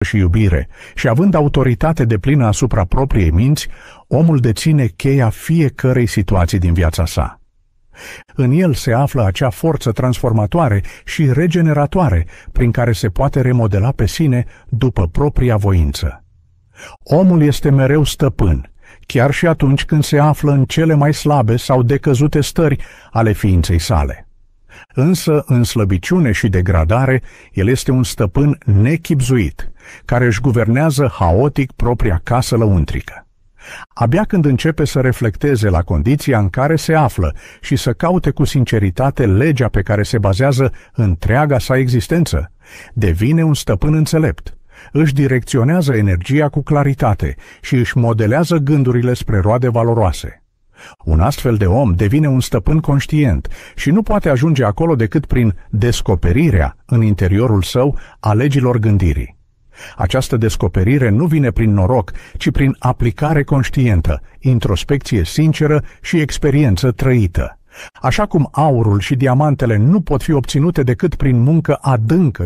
și iubire și având autoritate deplină asupra propriei minți, omul deține cheia fiecărei situații din viața sa. În el se află acea forță transformatoare și regeneratoare prin care se poate remodela pe sine după propria voință. Omul este mereu stăpân, chiar și atunci când se află în cele mai slabe sau decăzute stări ale ființei sale. Însă, în slăbiciune și degradare, el este un stăpân nechibzuit, care își guvernează haotic propria casă lăuntrică. Abia când începe să reflecteze la condiția în care se află și să caute cu sinceritate legea pe care se bazează întreaga sa existență, devine un stăpân înțelept. Își direcționează energia cu claritate și își modelează gândurile spre roade valoroase. Un astfel de om devine un stăpân conștient și nu poate ajunge acolo decât prin descoperirea în interiorul său a legilor gândirii. Această descoperire nu vine prin noroc, ci prin aplicare conștientă, introspecție sinceră și experiență trăită. Așa cum aurul și diamantele nu pot fi obținute decât prin muncă adâncă